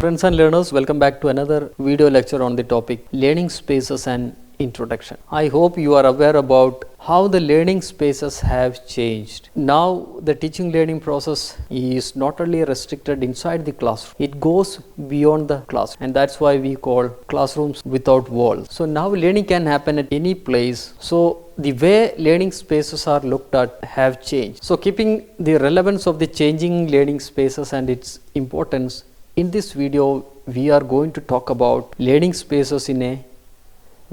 Friends and learners, welcome back to another video lecture on the topic learning spaces and introduction. I hope you are aware about how the learning spaces have changed. Now the teaching learning process is not only restricted inside the classroom, it goes beyond the classroom, and that's why we call classrooms without walls. So now learning can happen at any place. So the way learning spaces are looked at have changed. So keeping the relevance of the changing learning spaces and its importance, in this video we are going to talk about learning spaces in a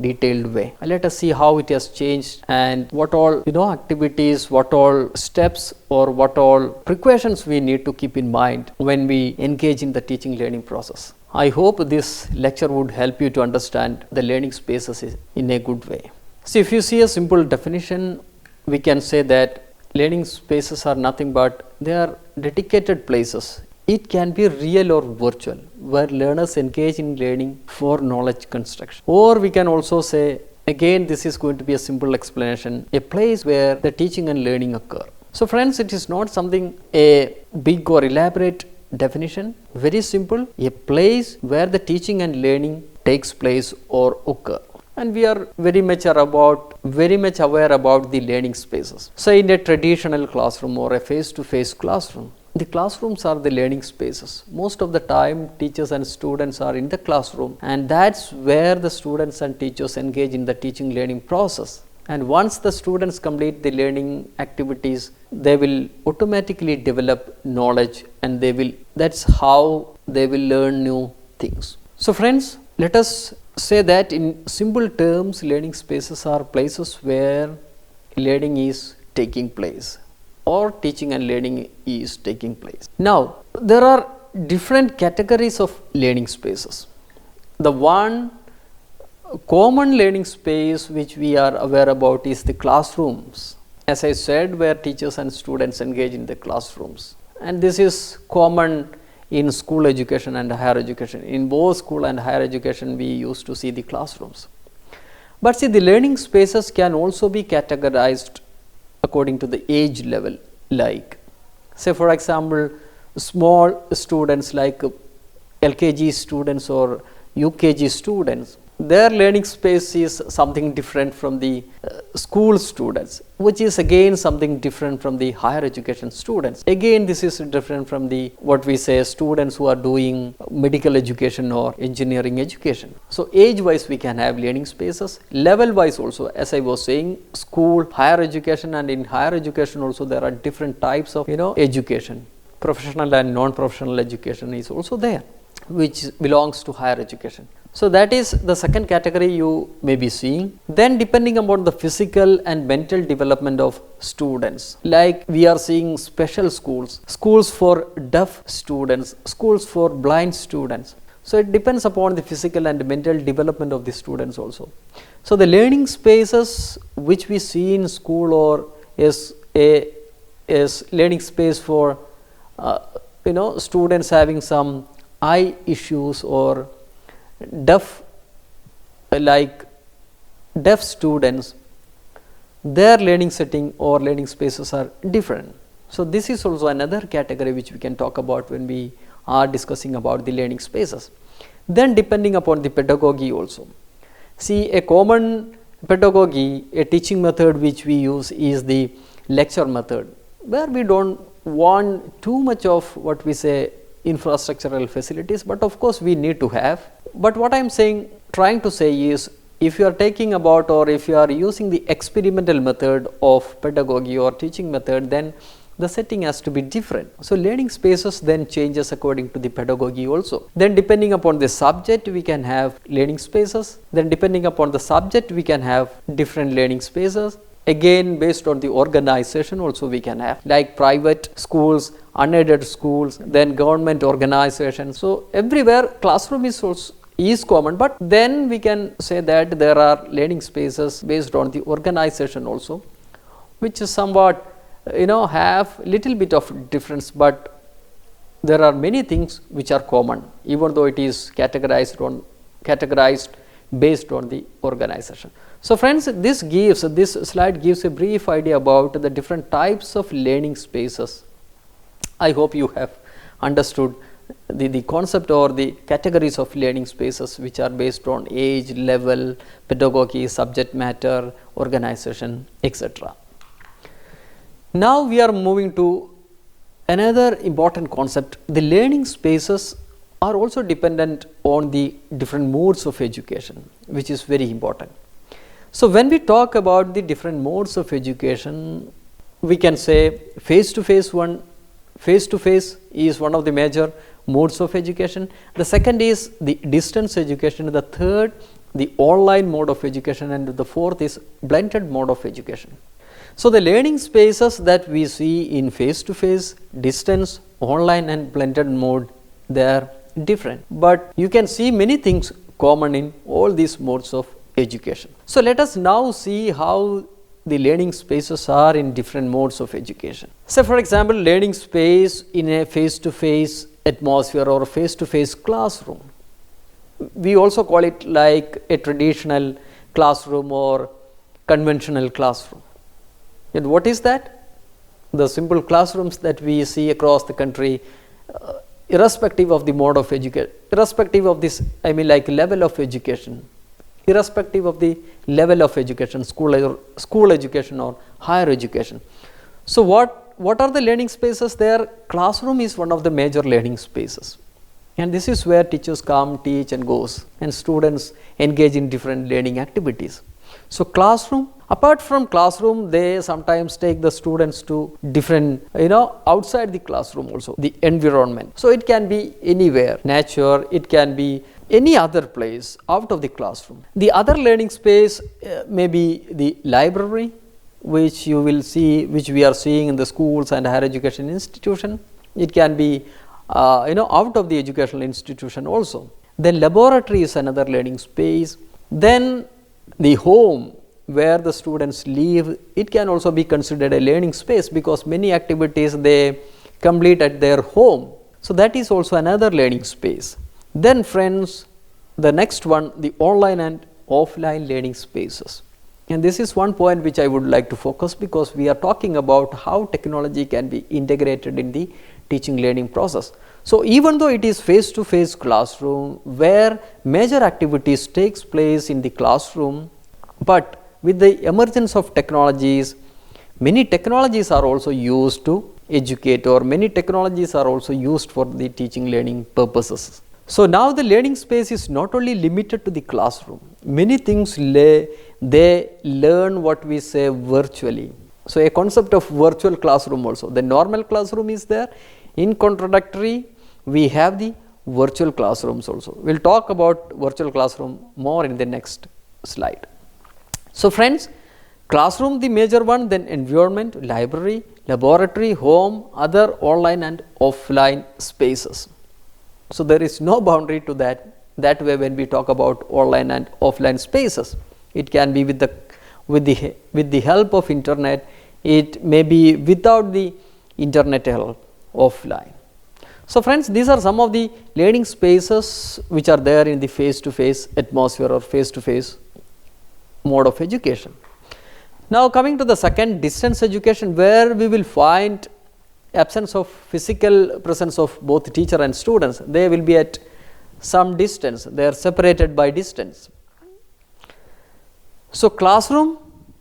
detailed way. Let us see how it has changed and what all activities, what all steps or what all precautions we need to keep in mind when we engage in the teaching learning process. I hope this lecture would help you to understand the learning spaces in a good way. So if you see a simple definition, we can say that learning spaces are nothing but they are dedicated places. It can be real or virtual, where learners engage in learning for knowledge construction. Or we can also say, again, this is going to be a simple explanation, a place where the teaching and learning occur. So friends, it is not something a big or elaborate definition, very simple, a place where the teaching and learning takes place or occur. And we are very much aware about the learning spaces. Say in a traditional classroom or a face-to-face classroom, the classrooms are the learning spaces. Most of the time teachers and students are in the classroom, and that's where the students and teachers engage in the teaching learning process. And once the students complete the learning activities, they will automatically develop knowledge, and that's how they will learn new things. So friends, let us say that in simple terms, learning spaces are places where learning is taking place, or teaching and learning is taking place. Now, there are different categories of learning spaces. The one common learning space which we are aware about is the classrooms. As I said, where teachers and students engage in the classrooms. And this is common in school education and higher education. In both school and higher education, we used to see the classrooms. But see, the learning spaces can also be categorized according to the age level, like say for example small students like LKG students or UKG students, their learning space is something different from the school students, which is again something different from the higher education students. Again, this is different from the what we say students who are doing medical education or engineering education. So age wise we can have learning spaces, level wise also, as I was saying, school, higher education, and in higher education also there are different types of education. Professional and non-professional education is also there, which belongs to higher education. So that is the second category you may be seeing. Then depending upon the physical and mental development of students, like we are seeing special schools, schools for deaf students, schools for blind students. So it depends upon the physical and mental development of the students also. So the learning spaces which we see in school or is learning space for students having some eye issues or deaf students, their learning setting or learning spaces are different. So this is also another category which we can talk about when we are discussing about the learning spaces. Then depending upon the pedagogy also. See, a common pedagogy, a teaching method which we use is the lecture method, where we don't want too much of what we say infrastructural facilities, but of course we need to have. But what I am trying to say is, if you are taking about or if you are using the experimental method of pedagogy or teaching method, then the setting has to be different. So learning spaces then changes according to the pedagogy also. Then depending upon the subject we can have learning spaces. Then depending upon the subject we can have different learning spaces. Again, based on the organization also we can have, like private schools, unaided schools, then government organizations. So everywhere classroom is common, but then we can say that there are learning spaces based on the organization also, which is somewhat have little bit of difference, but there are many things which are common, even though it is categorized based on the organization. So friends, this slide gives a brief idea about the different types of learning spaces. I hope you have understood the concept or the categories of learning spaces which are based on age, level, pedagogy, subject matter, organization, etc. Now we are moving to another important concept. The learning spaces are also dependent on the different modes of education, which is very important. So when we talk about the different modes of education, we can say face-to-face is one of the major modes of education. The second is the distance education. The third, the online mode of education, and the fourth is blended mode of education. So the learning spaces that we see in face-to-face, distance, online and blended mode, they are different, but you can see many things common in all these modes of education. So let us now see how the learning spaces are in different modes of education. So for example, learning space in a face-to-face atmosphere or face-to-face classroom. We also call it like a traditional classroom or conventional classroom. And what is that? The simple classrooms that we see across the country, irrespective of the mode of education, irrespective of this, like level of education, irrespective of the level of education, school education or higher education. So what are the learning spaces there? Classroom is one of the major learning spaces, and this is where teachers come, teach and goes, and students engage in different learning activities. So classroom, apart from classroom, they sometimes take the students to different, outside the classroom also, the environment. So it can be anywhere, nature, it can be any other place out of the classroom. The other learning space may be the library, which you will see, which we are seeing in the schools and higher education institution. It can be, out of the educational institution also. Then laboratory is another learning space. Then the home where the students live, it can also be considered a learning space because many activities they complete at their home. So that is also another learning space. Then friends, the next one, the online and offline learning spaces. And this is one point which I would like to focus, because we are talking about how technology can be integrated in the teaching learning process. So even though it is face-to-face classroom where major activities takes place in the classroom, but with the emergence of technologies, many technologies are also used to educate, or many technologies are also used for the teaching learning purposes. So now the learning space is not only limited to the classroom. Many things they learn what we say virtually. So a concept of virtual classroom also. The normal classroom is there. In contradictory, we have the virtual classrooms also. We will talk about virtual classroom more in the next slide. So friends, classroom the major one, then environment, library, laboratory, home, other online and offline spaces. So there is no boundary to that way when we talk about online and offline spaces. It can be with the help of internet, it may be without the internet help, offline. So friends, these are some of the learning spaces which are there in the face-to-face atmosphere or face-to-face mode of education. Now coming to the second, distance education, where we will find absence of physical presence of both teacher and students. They will be at some distance, they are separated by distance. So classroom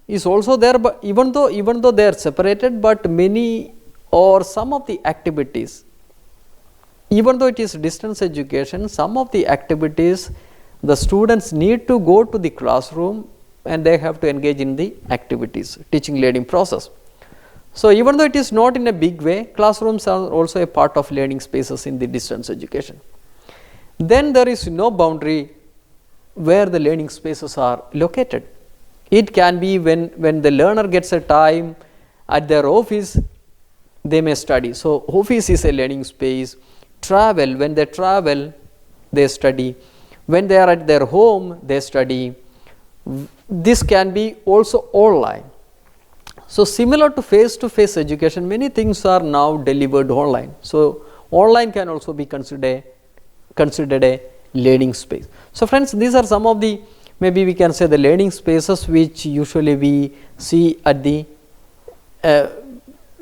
is also there, but even though they are separated, but many or some of the activities, even though it is distance education, some of the activities the students need to go to the classroom and they have to engage in the activities, teaching learning process. So even though it is not in a big way, classrooms are also a part of learning spaces in the distance education. Then there is no boundary where the learning spaces are located. It can be when the learner gets a time at their office, they may study. So office is a learning space. Travel, when they travel, they study. When they are at their home, they study. This can be also online. So similar to face-to-face education, many things are now delivered online. So online can also be considered a learning space. So friends, these are some of the, maybe we can say, the learning spaces which usually we see at the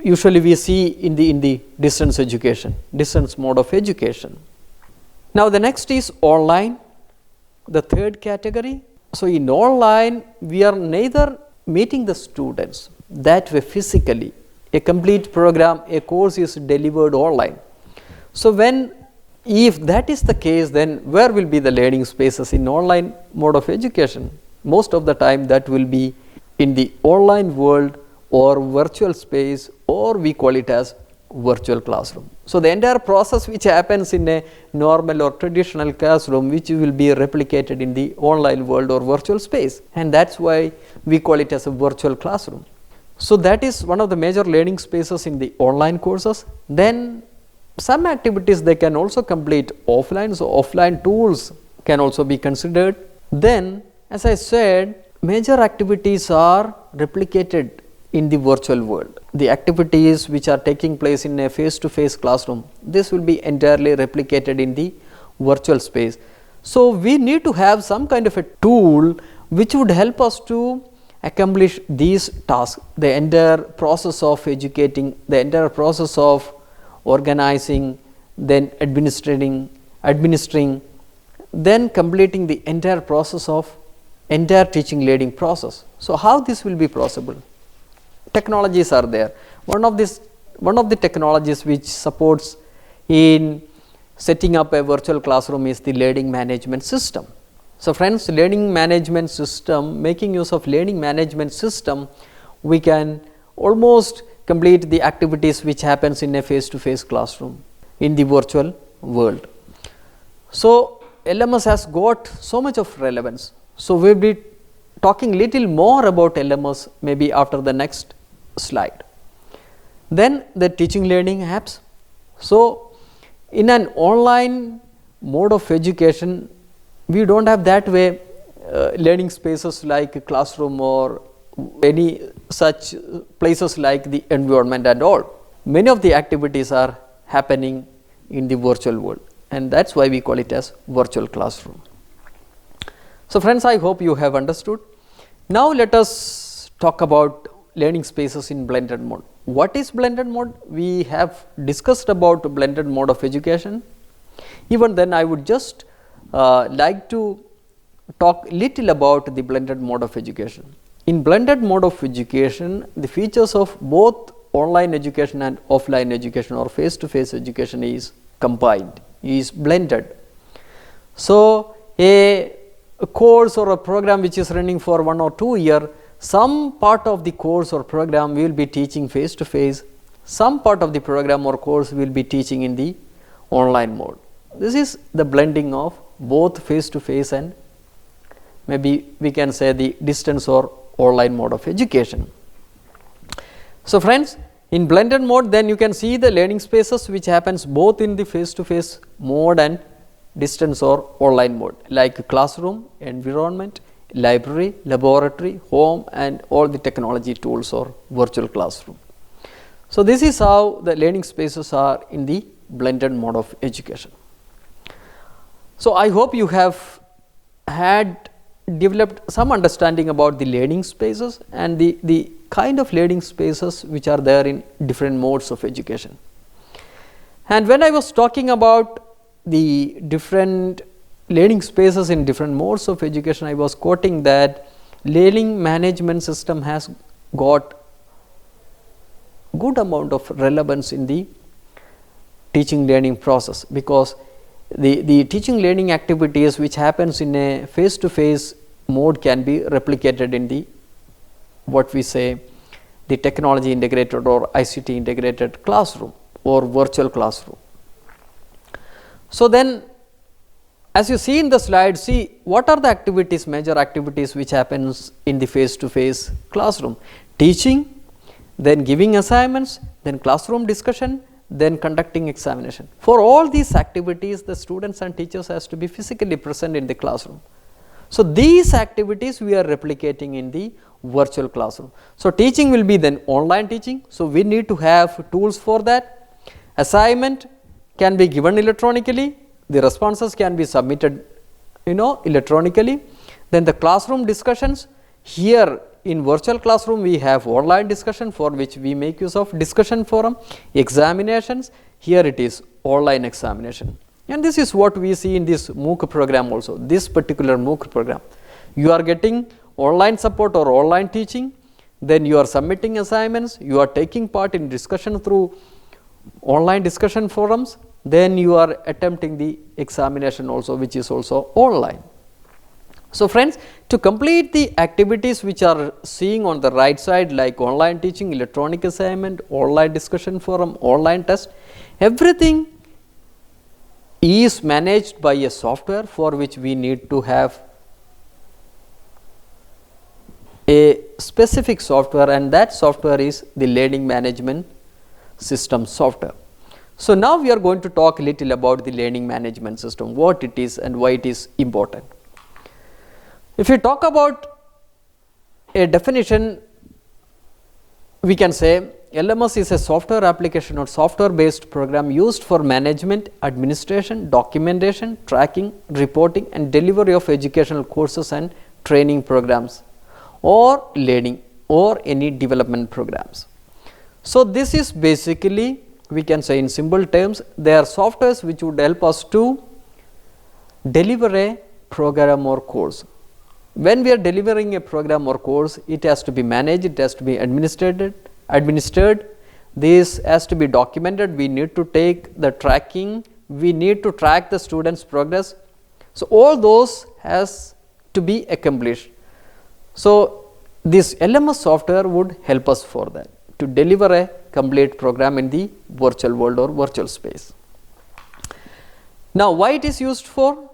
in the distance education, distance mode of education. Now the next is online, the third category. So in online, we are neither meeting the students that way physically. A complete program, a course is delivered online. So if that is the case, then where will be the learning spaces in online mode of education? Most of the time that will be in the online world or virtual space, or we call it as virtual classroom. So the entire process which happens in a normal or traditional classroom, which will be replicated in the online world or virtual space, and that's why we call it as a virtual classroom. So that is one of the major learning spaces in the online courses. Then some activities they can also complete offline, so offline tools can also be considered. Then as I said, major activities are replicated in the virtual world. The activities which are taking place in a face-to-face classroom, this will be entirely replicated in the virtual space. So we need to have some kind of a tool which would help us to accomplish these tasks, the entire process of educating, the entire process of organizing, then administering, then completing the entire process of entire teaching learning process. So how this will be possible? Technologies are there. One of the technologies which supports in setting up a virtual classroom is the learning management system. So friends, learning management system, making use of learning management system, we can almost complete the activities which happens in a face-to-face classroom in the virtual world. So LMS has got so much of relevance. So we will be talking little more about LMS maybe after the next slide. Then the teaching learning apps. So in an online mode of education, we don't have that way learning spaces like classroom or any such places like the environment and all. Many of the activities are happening in the virtual world, and that's why we call it as virtual classroom. So friends, I hope you have understood. Now let us talk about learning spaces in blended mode. What is blended mode? We have discussed about blended mode of education. Even then I would just like to talk little about the blended mode of education. In blended mode of education, the features of both online education and offline education or face-to-face education is combined, is blended. So a course or a program which is running for 1 or 2 years, some part of the course or program we will be teaching face to face, some part of the program or course we will be teaching in the online mode. This is the blending of both face to face and maybe we can say the distance or online mode of education. So friends, in blended mode then you can see the learning spaces which happens both in the face to face mode and distance or online mode, like classroom, environment, library, laboratory, home, and all the technology tools or virtual classroom. So this is how the learning spaces are in the blended mode of education. So I hope you have had developed some understanding about the learning spaces and the kind of learning spaces which are there in different modes of education. And when I was talking about the different learning spaces in different modes of education, I was quoting that learning management system has got good amount of relevance in the teaching learning process, because the teaching learning activities which happens in a face to face mode can be replicated in the what we say the technology integrated or ICT integrated classroom or virtual classroom. So then as you see in the slide, see what are the activities, major activities which happens in the face to face classroom: teaching, then giving assignments, then classroom discussion, then conducting examination. For all these activities, the students and teachers has to be physically present in the classroom. So these activities we are replicating in the virtual classroom. So teaching will be then online teaching. So we need to have tools for that. Assignment can be given electronically. The responses can be submitted, electronically. Then the classroom discussions, here in virtual classroom we have online discussion for which we make use of discussion forum. Examinations, here it is online examination. And this is what we see in this MOOC program also, this particular MOOC program. You are getting online support or online teaching, then you are submitting assignments, you are taking part in discussion through online discussion forums, then you are attempting the examination also, which is also online. So friends, to complete the activities which are seeing on the right side, like online teaching, electronic assignment, online discussion forum, online test, everything is managed by a software for which we need to have a specific software, and that software is the learning management system software. So now we are going to talk a little about the learning management system, what it is and why it is important. If you talk about a definition, we can say LMS is a software application or software based program used for management, administration, documentation, tracking, reporting and delivery of educational courses and training programs or learning or any development programs. So this is basically, we can say in simple terms, they are softwares which would help us to deliver a program or course. When we are delivering a program or course, it has to be managed, it has to be administered, this has to be documented, we need to take the tracking, we need to track the students' progress. So all those has to be accomplished. So this LMS software would help us for that, to deliver a complete program in the virtual world or virtual space. Now why it is used for?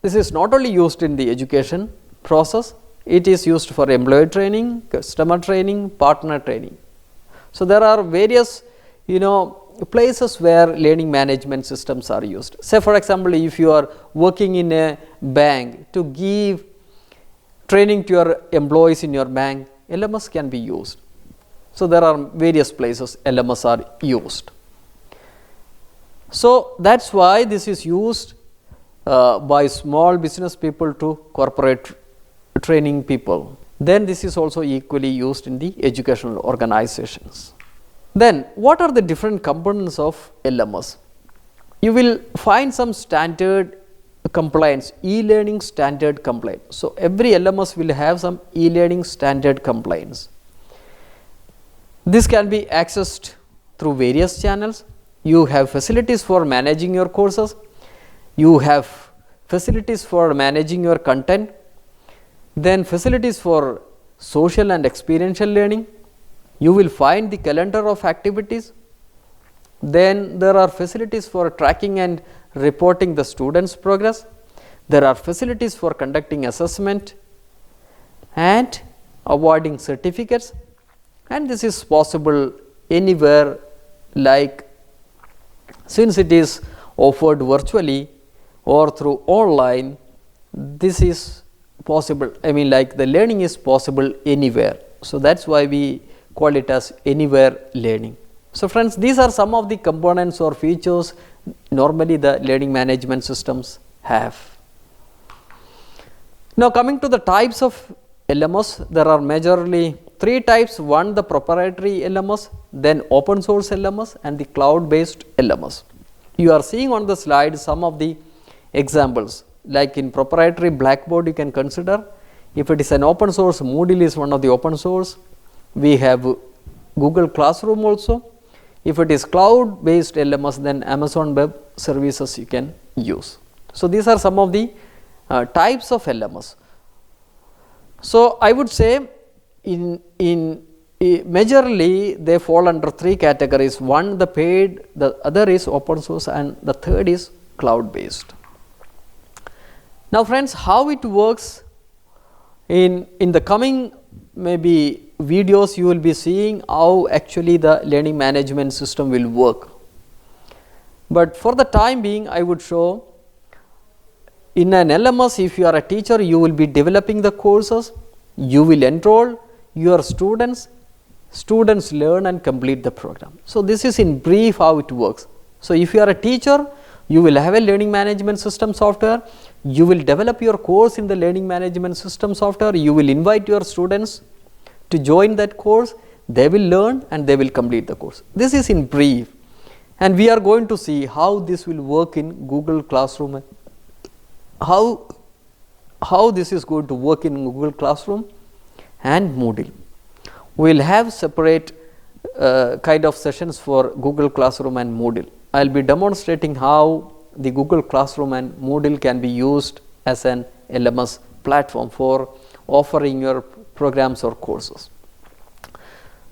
This is not only used in the education process, it is used for employee training, customer training, partner training. So there are various places where learning management systems are used. Say for example, if you are working in a bank, to give training to your employees in your bank, LMS can be used. So there are various places LMS are used. So that's why this is used by small business people to corporate training people. Then this is also equally used in the educational organizations. Then what are the different components of LMS? You will find some standard compliance, e-learning standard compliance. So every LMS will have some e-learning standard compliance. This can be accessed through various channels. You have facilities for managing your courses, you have facilities for managing your content, then facilities for social and experiential learning. You will find the calendar of activities. Then there are facilities for tracking and reporting the students' progress. There are facilities for conducting assessment and awarding certificates, and this is possible anywhere, like since it is offered virtually or through online, this is possible, like the learning is possible anywhere. So that's why we call it as anywhere learning. So friends, these are some of the components or features normally the learning management systems have. Now coming to the types of LMS, there are majorly three types. One, the proprietary LMS, then open source LMS and the cloud based LMS. You are seeing on the slide some of the examples, like in proprietary Blackboard you can consider. If it is an open source, Moodle is one of the open source. We have Google Classroom also. If it is cloud based LMS, then Amazon Web Services you can use. So these are some of the types of LMS. So I would say majorly they fall under three categories. One, the paid, the other is open source, and the third is cloud based. Now friends, how it works, in the coming maybe videos you will be seeing how actually the learning management system will work. But for the time being, I would show in an LMS, if you are a teacher, you will be developing the courses, you will enroll your students learn and complete the program. So this is in brief how it works. So if you are a teacher, you will have a learning management system software, you will develop your course in the learning management system software, you will invite your students to join that course, they will learn and they will complete the course. This is in brief. and we are going to see how this will work in Google Classroom, how this is going to work in Google Classroom and Moodle. We will have separate kind of sessions for Google Classroom and Moodle. I will be demonstrating how the Google Classroom and Moodle can be used as an LMS platform for offering your programs or courses.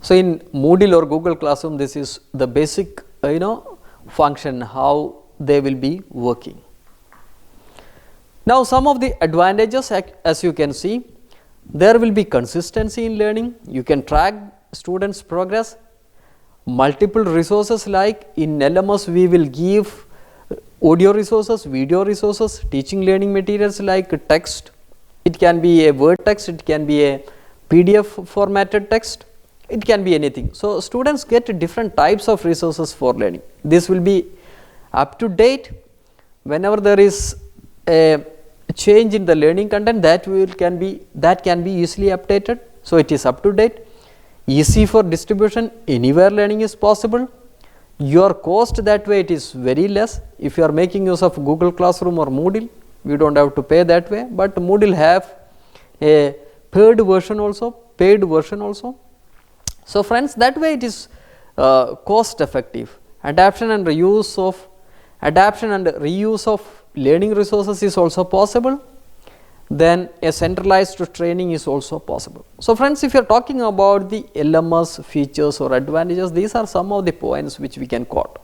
So, in Moodle or Google Classroom, this is the basic function how they will be working. Now, some of the advantages, as you can see, there will be consistency in learning. You can track students' progress. Multiple resources, like in LMS we will give audio resources, video resources, teaching learning materials like text. It can be a word text, it can be a PDF formatted text, it can be anything. So, students get different types of resources for learning. This will be up to date. Whenever there is a change in the learning content, that can be easily updated. So, it is up to date, easy for distribution, anywhere learning is possible. Your cost that way it is very less. If you are making use of Google Classroom or Moodle, you do not have to pay that way, but Moodle have a paid version also. So, friends, that way it is cost effective. Adaption and reuse of learning resources is also possible. Then a centralized training is also possible. So, friends, if you are talking about the LMS features or advantages, these are some of the points which we can quote.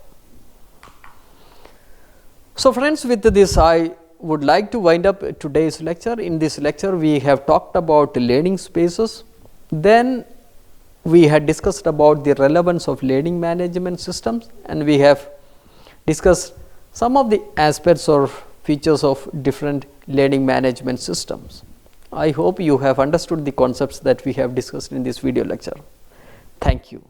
So, friends, with this I would like to wind up today's lecture. In this lecture we have talked about learning spaces, then we had discussed about the relevance of learning management systems, and we have discussed some of the aspects or features of different learning management systems. I hope you have understood the concepts that we have discussed in this video lecture. Thank you.